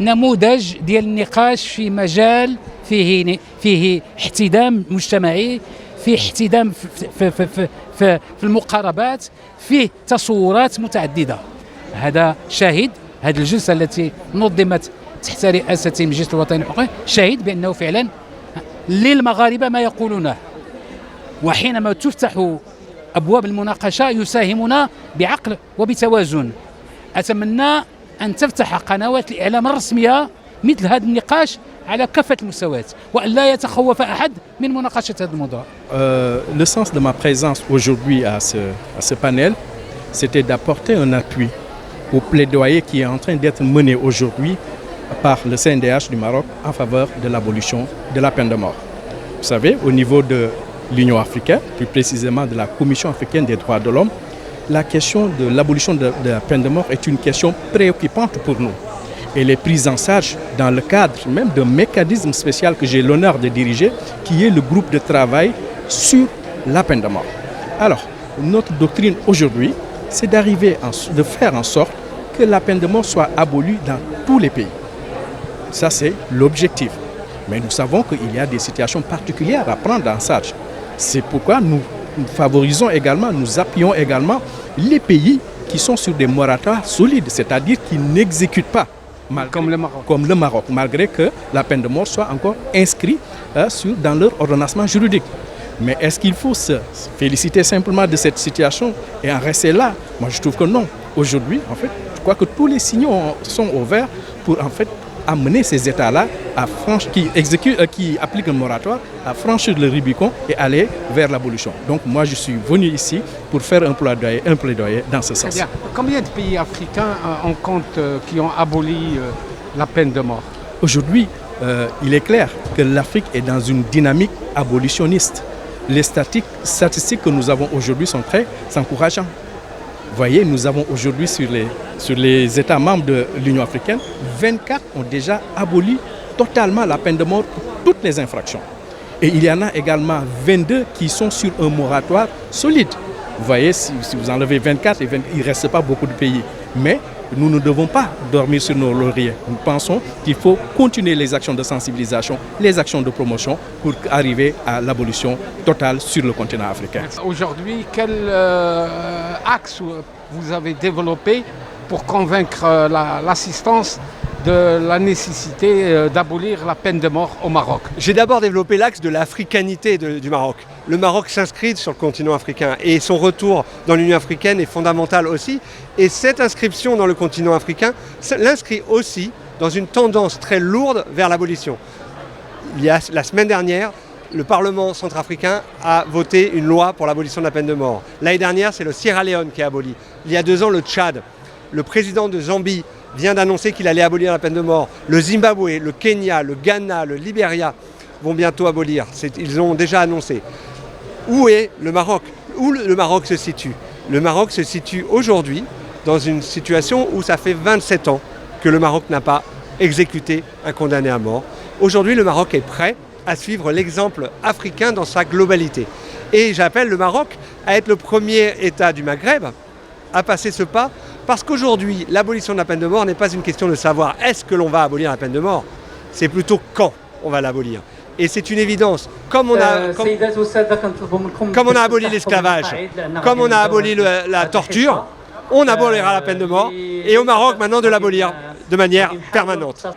نموذج ديال النقاش في مجال فيه احتدام مجتمعي، فيه احتدام في المقاربات، فيه تصورات متعددة. هذا شاهد، هذه الجلسة التي نظمت تحت رئاسة المجلس الوطني للحقوق شاهد بأنه فعلا للمغاربة ما يقولونه، وحينما تفتح أبواب المناقشة يساهمون بعقل وبتوازن. أتمنى أن تفتح قنوات الإعلام الرسمية مثل هذا النقاش على كافة المستويات، وأن لا يتخوف أحد من مناقشة هذا الموضوع. Le sens de ma présence aujourd'hui à ce panel, c'était d'apporter un appui au plaidoyer qui est en train d'être mené aujourd'hui par le CNDH du Maroc en faveur de l'abolition de la peine de mort. Vous savez, au niveau de l'Union africaine, plus précisément de la Commission africaine des droits de l'homme, la question de l'abolition de la peine de mort est une question préoccupante pour nous. Elle est prise en charge dans le cadre même d'un mécanisme spécial que j'ai l'honneur de diriger, qui est le groupe de travail sur la peine de mort. Alors, notre doctrine aujourd'hui, c'est de faire en sorte que la peine de mort soit abolie dans tous les pays. Ça, c'est l'objectif. Mais nous savons qu'il y a des situations particulières à prendre en charge. C'est pourquoi nous favorisons également, nous appuyons également les pays qui sont sur des moratoires solides, c'est-à-dire qui n'exécutent pas. Comme le Maroc, malgré que la peine de mort soit encore inscrite dans leur ordonnancement juridique. Mais est-ce qu'il faut se féliciter simplement de cette situation et en rester là? Moi, je trouve que non. Aujourd'hui, en fait, je crois que tous les signaux sont ouverts pour en fait amener ces États-là qui appliquent le moratoire à franchir le Rubicon et aller vers l'abolition. Donc moi, je suis venu ici pour faire un plaidoyer dans ce sens. Très bien. Combien de pays africains on compte qui ont aboli la peine de mort? Aujourd'hui, il est clair que l'Afrique est dans une dynamique abolitionniste. Les statistiques que nous avons aujourd'hui sont très encourageantes. Vous voyez, nous avons aujourd'hui sur les États membres de l'Union africaine, 24 ont déjà aboli totalement la peine de mort pour toutes les infractions. Et il y en a également 22 qui sont sur un moratoire solide. Vous voyez, si vous enlevez 24, il ne reste pas beaucoup de pays. Mais nous ne devons pas dormir sur nos lauriers. Nous pensons qu'il faut continuer les actions de sensibilisation, les actions de promotion pour arriver à l'abolition totale sur le continent africain. Aujourd'hui, quel axe vous avez développé pour convaincre l'assistance de la nécessité d'abolir la peine de mort au Maroc? J'ai d'abord développé l'axe de l'africanité du Maroc. Le Maroc s'inscrit sur le continent africain et son retour dans l'Union africaine est fondamental aussi. Et cette inscription dans le continent africain l'inscrit aussi dans une tendance très lourde vers l'abolition. La semaine dernière, le Parlement centrafricain a voté une loi pour l'abolition de la peine de mort. L'année dernière, c'est le Sierra Leone qui a aboli. Il y a 2 ans, le Tchad. Le président de Zambie vient d'annoncer qu'il allait abolir la peine de mort. Le Zimbabwe, le Kenya, le Ghana, le Libéria vont bientôt abolir. Ils ont déjà annoncé. Où est le Maroc? Où le Maroc se situe? Le Maroc se situe aujourd'hui dans une situation où ça fait 27 ans que le Maroc n'a pas exécuté un condamné à mort. Aujourd'hui, le Maroc est prêt à suivre l'exemple africain dans sa globalité. Et j'appelle le Maroc à être le premier État du Maghreb à passer ce pas, parce qu'aujourd'hui, l'abolition de la peine de mort n'est pas une question de savoir est-ce que l'on va abolir la peine de mort, c'est plutôt quand on va l'abolir. Et c'est une évidence. Comme on a aboli l'esclavage, comme on a aboli la torture, on abolira la peine de mort. Et au Maroc, maintenant, de l'abolir de manière permanente.